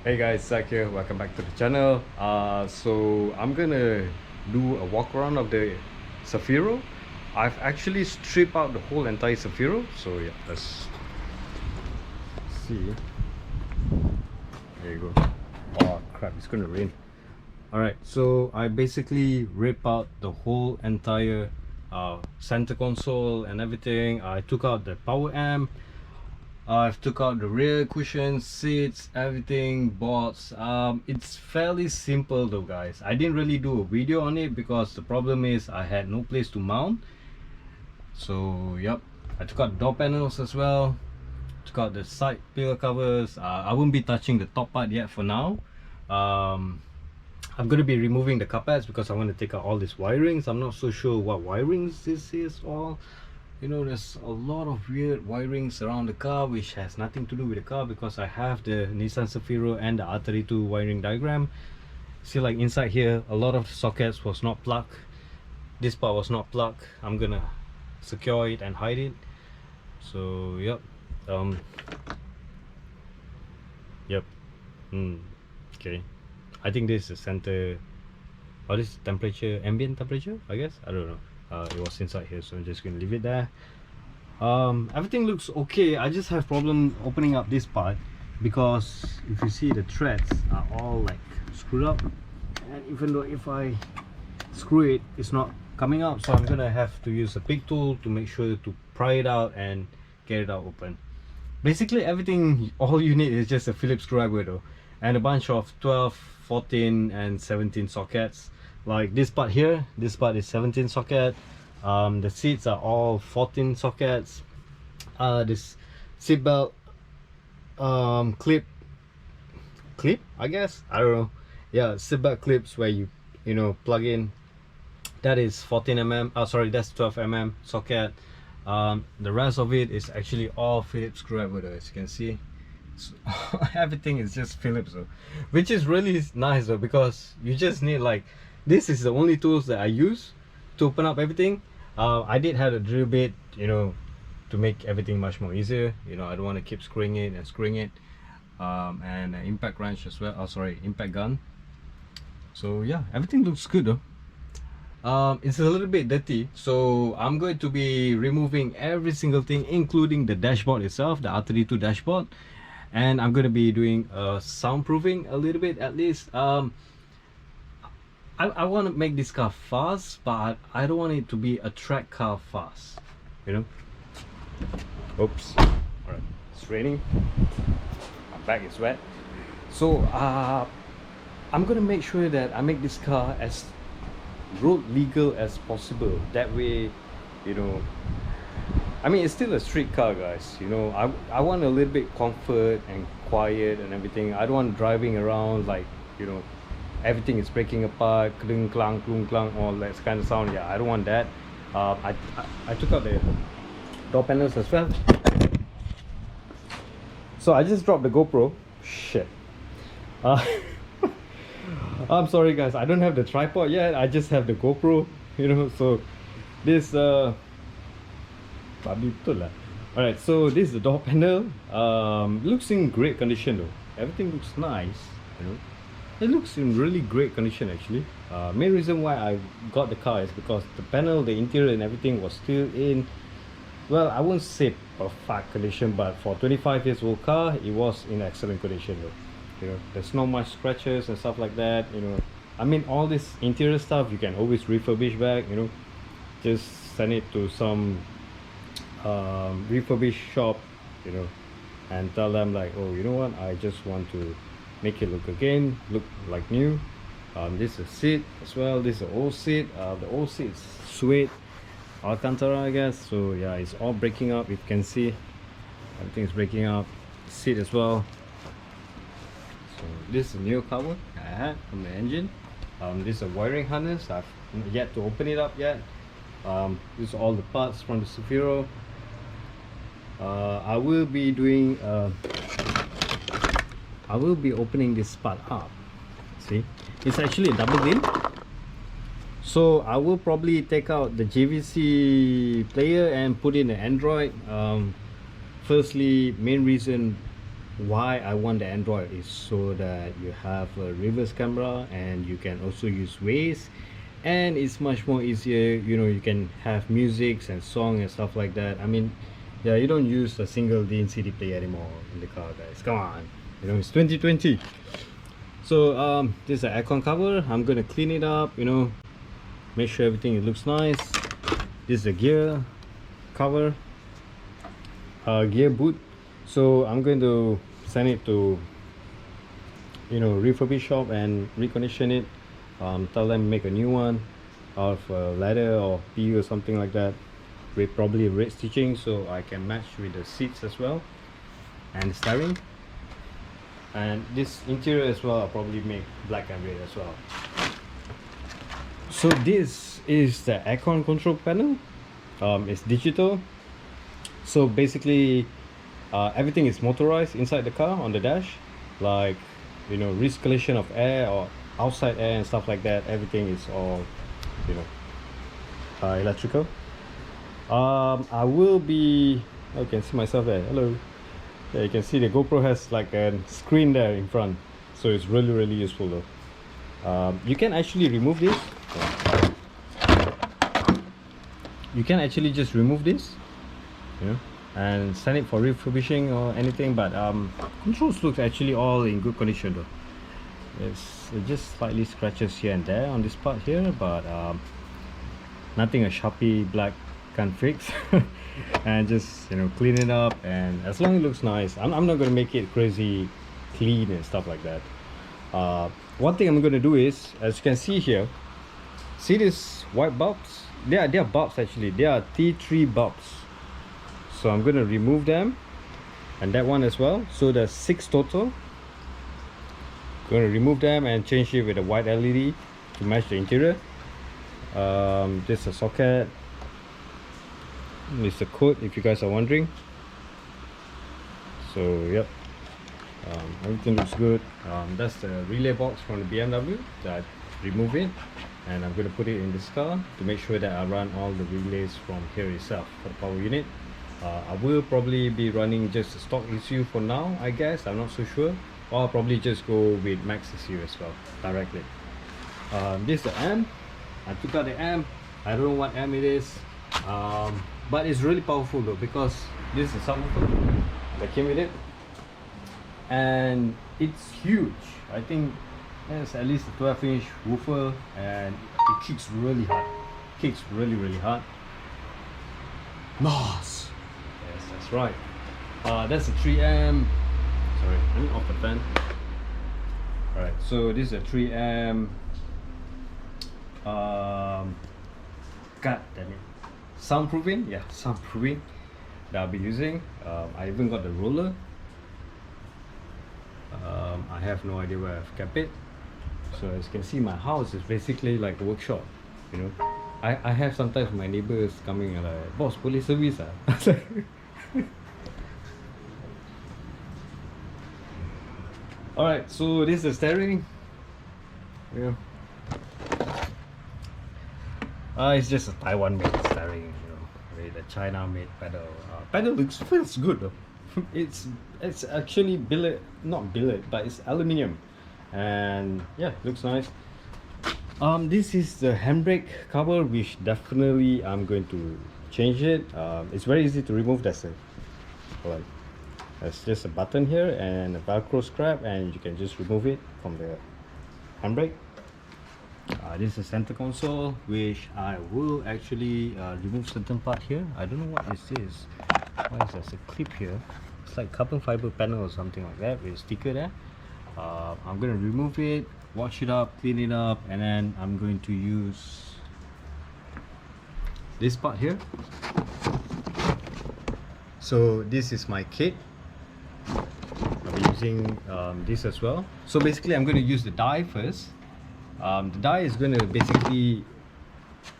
Hey guys, Zach here. Welcome back to the channel. So I'm gonna do a walk around of the Cefiro. I've actually stripped out the whole entire Cefiro. So yeah, let's see. There you go. Oh crap, it's gonna rain. Alright, so I basically ripped out the whole entire center console and everything. I took out the power amp. I've took out the rear cushions, seats, everything, boards. It's fairly simple though guys. I didn't really do a video on it because the problem is I had no place to mount. So yep, I took out door panels as well, took out the side pillar covers. I won't be touching the top part yet for now. I'm going to be removing the carpets because I want to take out all these wirings. I'm not so sure what wirings this is all. You know, there's a lot of weird wirings around the car which has nothing to do with the car because I have the Nissan Cefiro and the R32 wiring diagram. See, like inside here, a lot of the sockets was not plugged. This part was not plugged. I'm gonna secure it and hide it. So yep, okay, I think this is center, or this is temperature, ambient temperature, I guess. I don't know. It was inside here, so I'm just gonna leave it there. Everything looks okay. I just have problem opening up this part because if you see, the threads are all like screwed up, and even though if I screw it, it's not coming out. So I'm gonna have to use a big tool to make sure to pry it out and get it out open. Basically everything, all you need is just a Phillips screwdriver though, and a bunch of 12, 14 and 17 sockets. Like this part here, this part is 17 socket. The seats are all 14 sockets. This seat belt clip, I guess, I don't know. Yeah, seat belt clips where you know plug in, that is 14 mm. Sorry, that's 12 mm socket. The rest of it is actually all Phillips screwdriver though, as you can see. So, everything is just Phillips though, which is really nice though, because you just need, like, this is the only tools that I use to open up everything. I did have a drill bit, you know, to make everything much more easier. You know, I don't want to keep screwing it and screwing it. And an impact wrench as well. Oh sorry, impact gun. So yeah, everything looks good though. It's a little bit dirty, so I'm going to be removing every single thing, including the dashboard itself, the R32 dashboard. And I'm going to be doing soundproofing a little bit at least. I want to make this car fast, but I don't want it to be a track car fast, you know. Oops. Alright, it's raining, my bag is wet. So I'm gonna make sure that I make this car as road legal as possible. That way, you know, I mean, it's still a street car guys, you know. I want a little bit comfort and quiet and everything. I don't want driving around like, you know, everything is breaking apart, kling clang, all that kind of sound. Yeah, I don't want that. I took out the door panels as well. So I just dropped the GoPro. Shit. I'm sorry guys, I don't have the tripod yet. I just have the GoPro, you know. So this alright, so this is the door panel. Looks in great condition though. Everything looks nice, you know. It looks in really great condition actually. Main reason why I got the car is because the panel, the interior and everything was still in, well, I won't say perfect condition, but for 25 years old car, it was in excellent condition though. You know, there's not much scratches and stuff like that, you know. I mean, all this interior stuff you can always refurbish back, you know. Just send it to some refurbished shop, you know, and tell them like, oh, you know what, I just want to make it look like new. This is a seat as well. This is an old seat. The old seat is suede Alcantara, I guess. So yeah, it's all breaking up. You can see everything is breaking up. Seat as well. So this is a new cover I had from the engine. This is a wiring harness. I've yet to open it up yet. This is all the parts from the Cefiro. I will be doing I will be opening this part up. See, it's actually a double din. So I will probably take out the JVC player and put in an Android. Firstly, main reason why I want the Android is so that you have a reverse camera and you can also use Waze, and it's much more easier. You know, you can have music and song and stuff like that. I mean, yeah, you don't use a single DIN CD player anymore in the car, guys. Come on, you know, it's 2020. So this is the aircon cover. I'm gonna clean it up, you know, make sure everything looks nice. This is the gear cover, gear boot. So I'm going to send it to, you know, refurbish shop and recondition it. Tell them make a new one out of leather or PU or something like that, with probably red stitching, so I can match with the seats as well and the steering. And this interior as well, I'll probably make black and red as well. So this is the aircon control panel. It's digital, so basically everything is motorized inside the car on the dash, like, you know, recirculation of air or outside air and stuff like that. Everything is all, you know, electrical. I will be, I can see myself there. Hello. Yeah, you can see the GoPro has like a screen there in front, so it's really useful though. You can actually remove this. You can actually just remove this, you know, and send it for refurbishing or anything. But controls looks actually all in good condition though. It just slightly scratches here and there on this part here, but nothing a Sharpie black can't fix. And just, you know, clean it up, and as long as it looks nice, I'm not gonna make it crazy clean and stuff like that. One thing I'm gonna do is, as you can see here, see these white bulbs? They are bulbs actually. They are T3 bulbs. So I'm gonna remove them, and that one as well. So there's 6 total. Gonna remove them and change it with a white LED to match the interior. This is a socket. It's the code, if you guys are wondering. So yep, everything looks good. That's the relay box from the BMW that I remove it, and I'm going to put it in this car to make sure that I run all the relays from here itself for the power unit. I will probably be running just a stock ECU for now, I guess. I'm not so sure, or I'll probably just go with max ECU as well directly. This is the amp. I took out the amp. I don't know what amp it is, but it's really powerful though, because this is a subwoofer that came with it, and it's huge. I think it's at least a 12-inch woofer, and it kicks really hard. Kicks really hard. Nice. Yes, that's right. That's a 3M. Sorry, let me off the fan. Alright, so this is a 3M. God damn it. Soundproofing, yeah, soundproofing that I'll be using. I even got the roller. I have no idea where I've kept it. So as you can see, my house is basically like a workshop, you know. I have sometimes my neighbors coming and like, boss, boleh service ah? Alright, so this is the steering. Yeah. It's just a Taiwan made steering, you know, with a China made pedal. Pedal feels good though. it's actually billet, not billet, but it's aluminium, and yeah, looks nice. This is the handbrake cover, which definitely I'm going to change it. It's very easy to remove. That's just a button here and a velcro strap, and you can just remove it from the handbrake. This is a center console, which I will actually remove certain part here. I don't know what this is. Why is there a clip here? It's like carbon fiber panel or something like that with a sticker there. I'm going to remove it, wash it up, clean it up, and then I'm going to use this part here. So this is my kit. I'll be using this as well. So basically I'm going to use the die first. The die is going to basically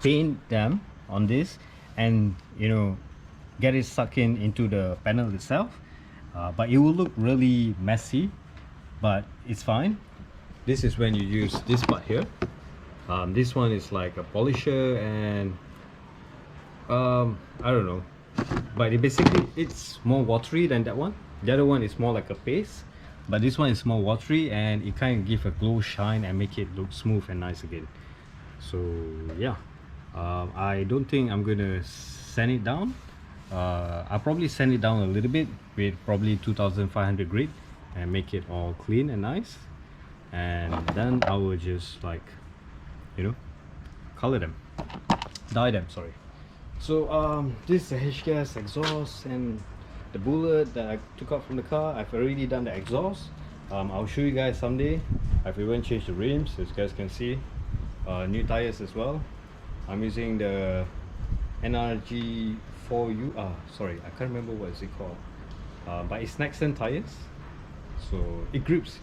paint them on this, and you know, get it stuck into the panel itself. But it will look really messy, but it's fine. This is when you use this part here. This one is like a polisher, and I don't know, but it's more watery than that one. The other one is more like a paste, but this one is more watery, and it kind of give a glow shine and make it look smooth and nice again. So yeah, I don't think I'm gonna sand it down. I'll probably sand it down a little bit with probably 2500 grit and make it all clean and nice, and then I will just, like, you know, color them, dye them, sorry. So this is the H-gas exhaust and the bullet that I took out from the car. I've already done the exhaust. I'll show you guys someday. I've even changed the rims, as you guys can see. New tires as well. I'm using the NRG 4U, sorry, I can't remember what is it called, but it's Nexen tires. So it grips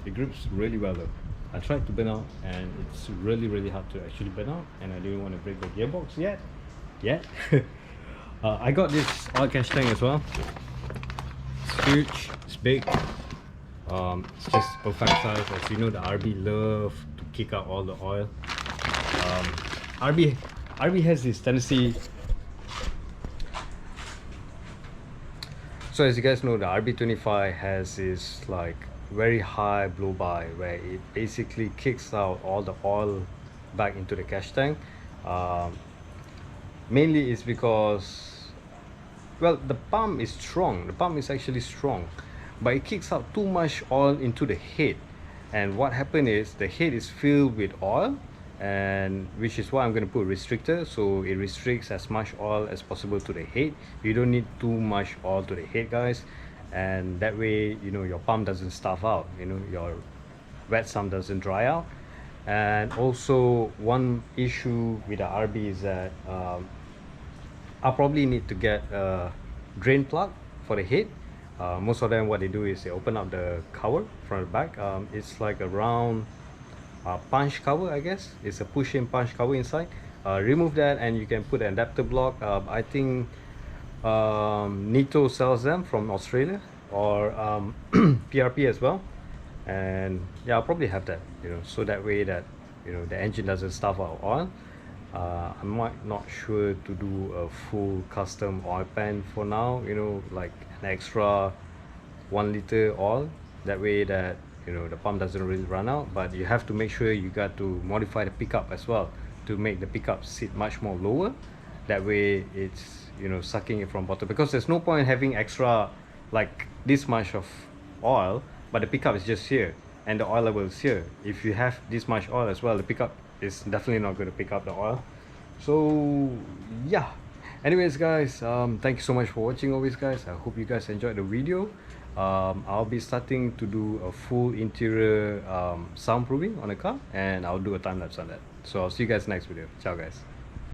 really well though. I tried to burn out, and it's really hard to actually burn out, and I didn't want to break the gearbox yet. I got this oil cache tank as well. It's huge, it's big, it's just perfect size. As you know, the RB love to kick out all the oil. RB has this tendency. So as you guys know, the RB25 has this like very high blow by, where it basically kicks out all the oil back into the cache tank. Mainly it's because, well, the pump is strong. The pump is actually strong, but it kicks out too much oil into the head. And what happened is the head is filled with oil, and which is why I'm going to put restrictor, so it restricts as much oil as possible to the head. You don't need too much oil to the head, guys, and that way, you know, your pump doesn't stuff out, you know, your wet sump doesn't dry out. And also, one issue with the RB is that I'll probably need to get a drain plug for the head. Most of them, what they do is they open up the cover from the back. It's like a round punch cover, I guess. It's a push-in punch cover inside. Remove that and you can put an adapter block. I think Nito sells them from Australia, or PRP as well. And yeah, I'll probably have that, you know, so that way that, you know, the engine doesn't stuff out oil. I'm not sure to do a full custom oil pan for now, you know, like an extra 1 liter oil, that way that, you know, the pump doesn't really run out. But you have to make sure you got to modify the pickup as well to make the pickup sit much more lower, that way it's, you know, sucking it from bottom, because there's no point having extra like this much of oil but the pickup is just here and the oil level is here. If you have this much oil as well, the pickup is definitely not going to pick up the oil. So yeah, anyways guys, thank you so much for watching always, guys. I hope you guys enjoyed the video. I'll be starting to do a full interior soundproofing on the car, and I'll do a time lapse on that. So I'll see you guys next video. Ciao guys.